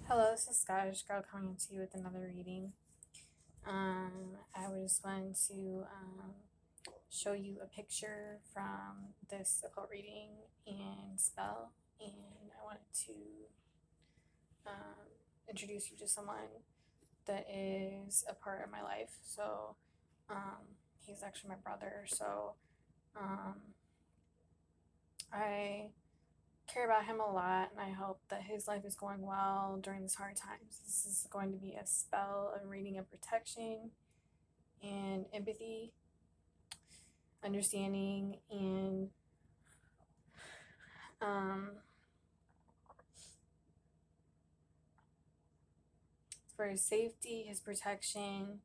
Hello, this is Scottish Girl coming to you with another reading. I would just want to show you a picture from this occult reading and spell, and I wanted to introduce you to someone that is a part of my life. So, he's actually my brother. So, I care about him a lot, and I hope that his life is going well during these hard times. This is going to be a spell of reading of protection and empathy, understanding, and for his safety, his protection,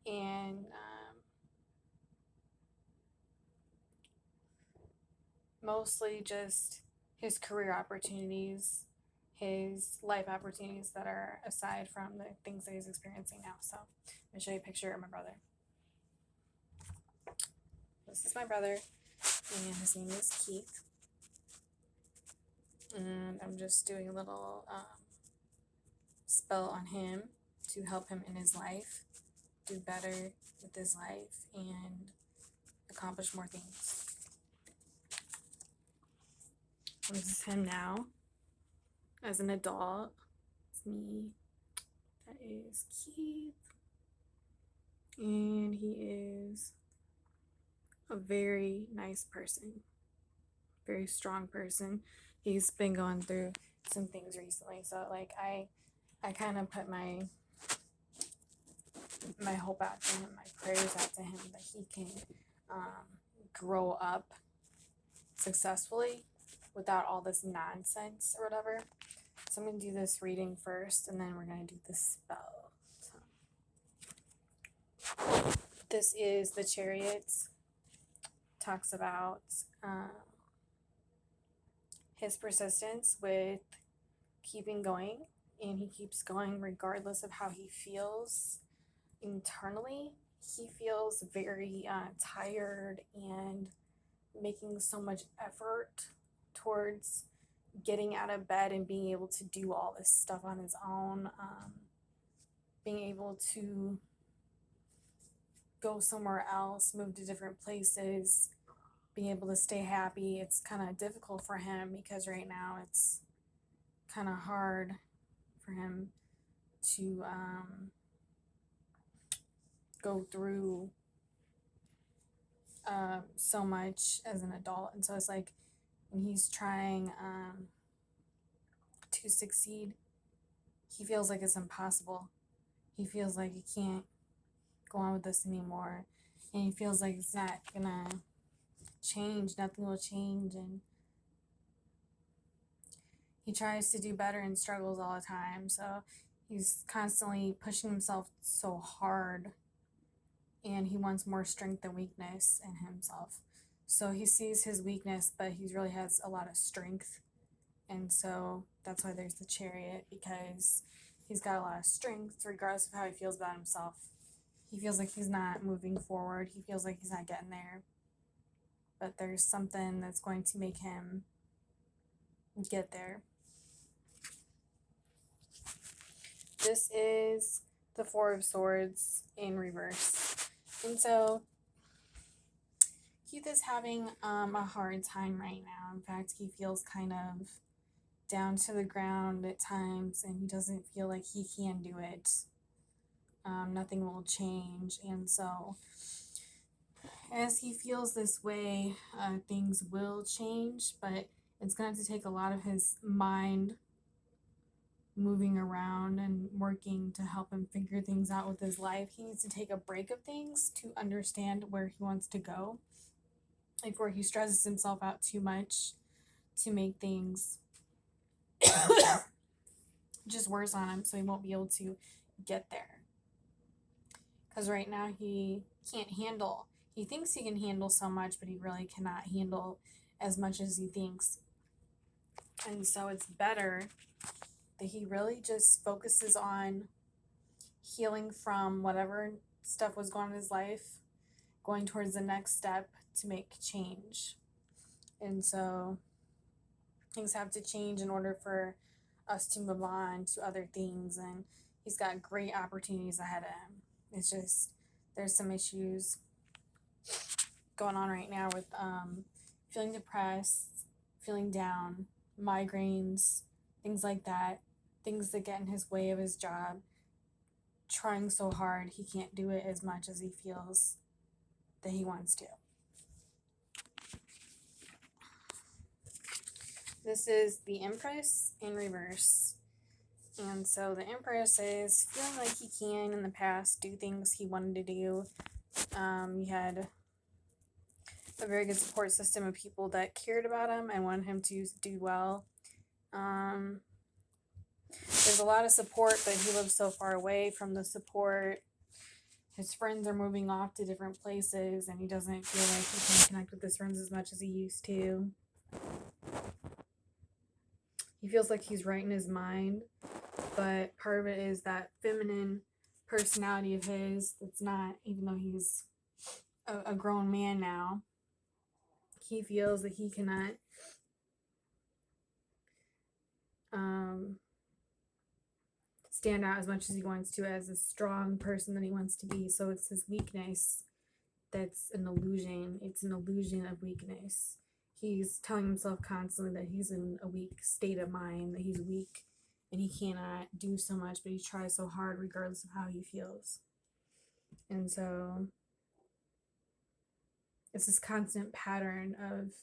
and mostly just his career opportunities, his life opportunities that are aside from the things that he's experiencing now. So I'm going to show you a picture of my brother. This is my brother, and his name is Keith. And I'm just doing a little spell on him to help him in his life, do better with his life, and accomplish more things. This is him now as an adult. It's me. That is Keith. And he is a very nice person, very strong person. He's been going through some things recently, so like I kind of put my hope out to him, my prayers out to him that he can grow up successful without all this nonsense or whatever. So I'm going to do this reading first, and then we're going to do the spell. So, this is the Chariot. Talks about his persistence with keeping going, and he keeps going regardless of how he feels internally. He feels very tired and making so much effort towards getting out of bed and being able to do all this stuff on his own, being able to go somewhere else, move to different places, being able to stay happy. It's kind of difficult for him because right now it's kind of hard for him to go through so much as an adult. And so it's like when he's trying to succeed, he feels like it's impossible. He feels like he can't go on with this anymore, and he feels like it's not gonna change, nothing will change, and he tries to do better and struggles all the time. So he's constantly pushing himself so hard, and he wants more strength than weakness in himself. So he sees his weakness, but he really has a lot of strength. And so that's why there's the Chariot, because he's got a lot of strength regardless of how he feels about himself. He feels like he's not moving forward. He feels like he's not getting there. But there's something that's going to make him get there. This is the Four of Swords in reverse. And so Keith is having a hard time right now. In fact, he feels kind of down to the ground at times, and he doesn't feel like he can do it. Nothing will change. And so as he feels this way, things will change, but it's going to have to take a lot of his mind moving around and working to help him figure things out with his life. He needs to take a break of things to understand where he wants to go, like where he stresses himself out too much to make things just worse on him, so he won't be able to get there. Because right now he can't handle. He thinks he can handle so much, but he really cannot handle as much as he thinks. And so it's better that he really just focuses on healing from whatever stuff was going on in his life, going towards the next step to make change. And so things have to change in order for us to move on to other things, and he's got great opportunities ahead of him. It's just there's some issues going on right now with feeling depressed, feeling down, migraines, things like that, things that get in his way of his job, trying so hard he can't do it as much as he feels that he wants to. This is the Empress in reverse. And so the Empress is feeling like he can in the past do things he wanted to do. He had a very good support system of people that cared about him and wanted him to do well. There's a lot of support, but he lives so far away from the support. His friends are moving off to different places, and he doesn't feel like he can connect with his friends as much as he used to. He feels like he's right in his mind, but part of it is that feminine personality of his that's not, even though he's a grown man now, he feels that he cannot stand out as much as he wants to as a strong person that he wants to be. So it's his weakness that's an illusion. It's an illusion of weakness. He's telling himself constantly that he's in a weak state of mind, that he's weak and he cannot do so much, but he tries so hard regardless of how he feels. And so it's this constant pattern of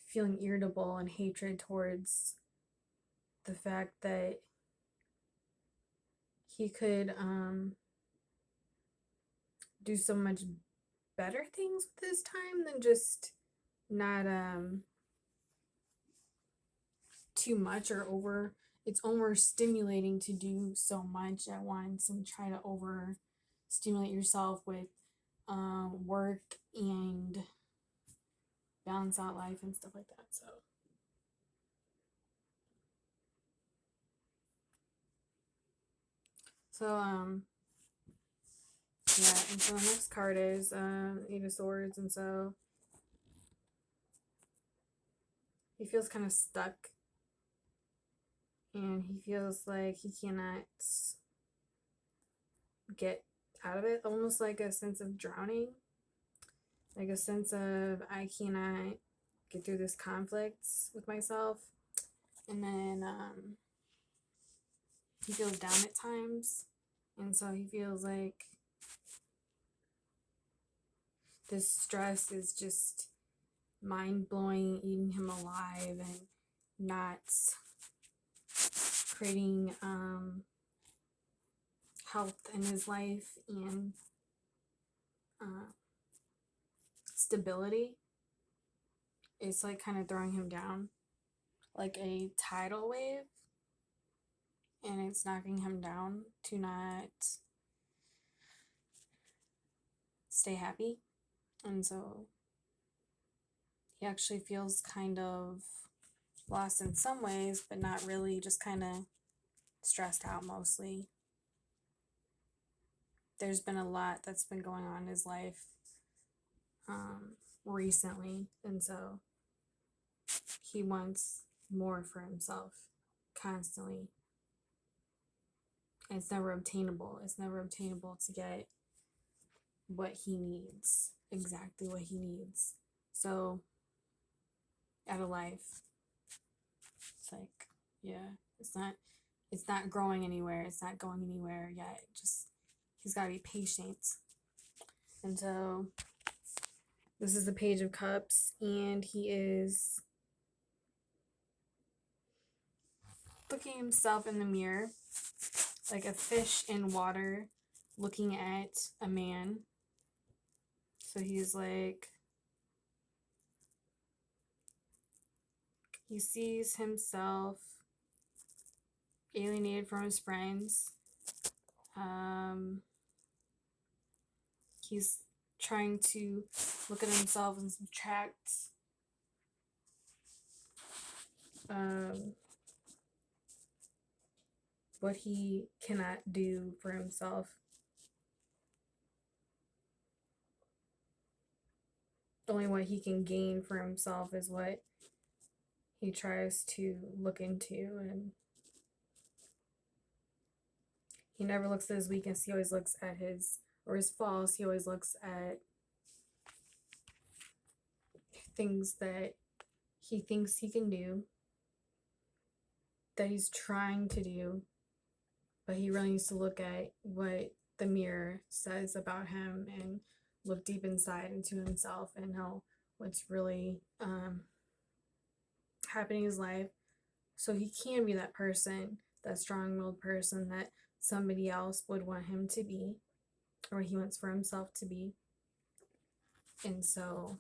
feeling irritable and hatred towards the fact that he could do so much better things with his time than just not too much or over. It's overstimulating to do so much at once and try to overstimulate yourself with work and balance out life and stuff like that. So yeah, and so the next card is Eight of Swords, and so he feels kind of stuck, and he feels like he cannot get out of it, almost like a sense of drowning, like a sense of I cannot get through this conflict with myself. And then he feels down at times, and so he feels like this stress is just mind-blowing, eating him alive, and not creating health in his life and stability. It's like kind of throwing him down like a tidal wave, and it's knocking him down to not stay happy. And so he actually feels kind of lost in some ways, but not really, just kind of stressed out mostly. There's been a lot that's been going on in his life recently, and so he wants more for himself constantly. And it's never obtainable. It's never obtainable to get what he needs, exactly what he needs. So out of life, it's like, yeah, it's not growing anywhere. It's not going anywhere yet. Just he's got to be patient. And so this is the Page of Cups, and he is looking himself in the mirror like a fish in water looking at a man. So he's like, he sees himself alienated from his friends. He's trying to look at himself and subtract what he cannot do for himself. Only what he can gain for himself is what he tries to look into, and he never looks at his weakness. He always looks at his faults. He always looks at things that he thinks he can do, that he's trying to do, but he really needs to look at what the mirror says about him and look deep inside into himself and know what's really happening in his life, so he can be that person, that strong-willed person that somebody else would want him to be, or he wants for himself to be. And so,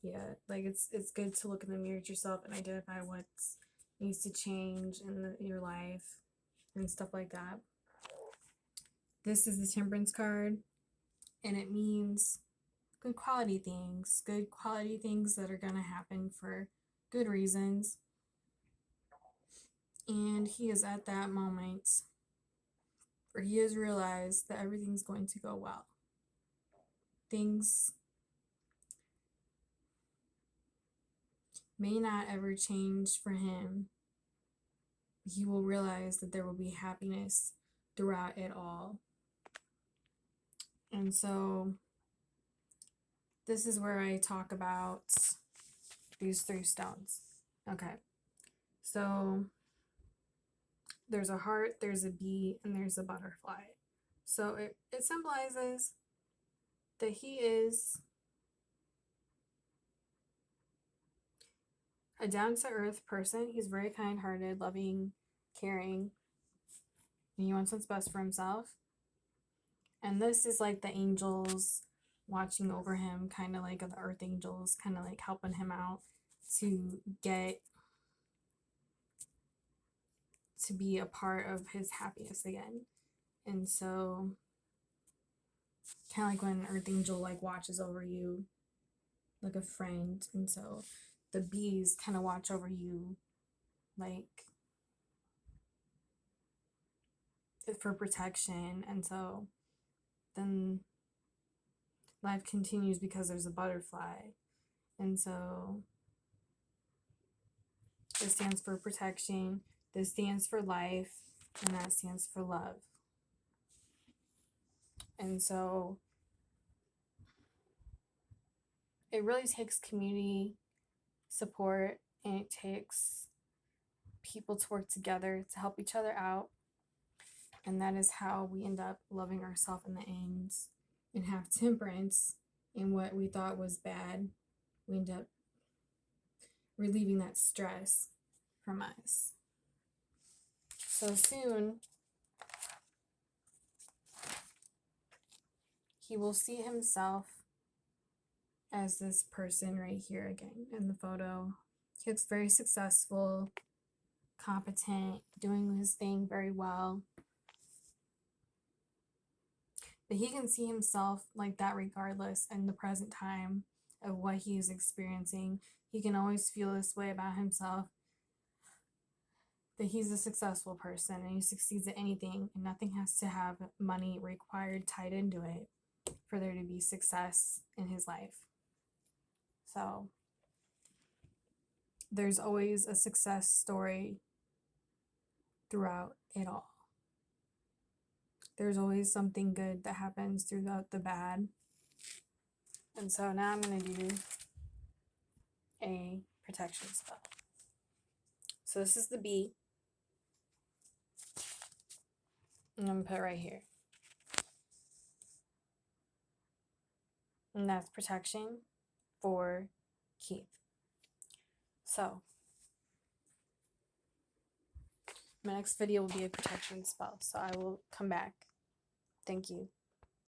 yeah, like it's good to look in the mirror at yourself and identify what needs to change in your life and stuff like that. This is the Temperance card, and it means good quality things that are gonna happen for good reasons. And he is at that moment where he has realized that everything's going to go well. Things may not ever change for him. He will realize that there will be happiness throughout it all. And so this is where I talk about these 3 stones. Okay, so there's a heart, there's a bee, and there's a butterfly. So it symbolizes that he is a down-to-earth person. He's very kind-hearted, loving, caring, and he wants what's best for himself. And this is like the angels watching over him, kind of like the earth angels, kind of like helping him out to get to be a part of his happiness again. And so kind of like when an earth angel like watches over you like a friend, and so the bees kind of watch over you like for protection. And so then life continues because there's a butterfly. And so this stands for protection, this stands for life, and that stands for love. And so it really takes community support, and it takes people to work together to help each other out. And that is how we end up loving ourselves in the end and have temperance in what we thought was bad. We end up relieving that stress from us. So soon, he will see himself as this person right here again in the photo. He looks very successful, competent, doing his thing very well. But he can see himself like that regardless in the present time of what he is experiencing. He can always feel this way about himself, that he's a successful person and he succeeds at anything, and nothing has to have money required tied into it for there to be success in his life. So there's always a success story throughout it all. There's always something good that happens throughout the bad. And so now I'm going to do a protection spell. So this is the bee. And I'm going to put it right here. And that's protection for Keith. So my next video will be a protection spell. So I will come back. Thank you.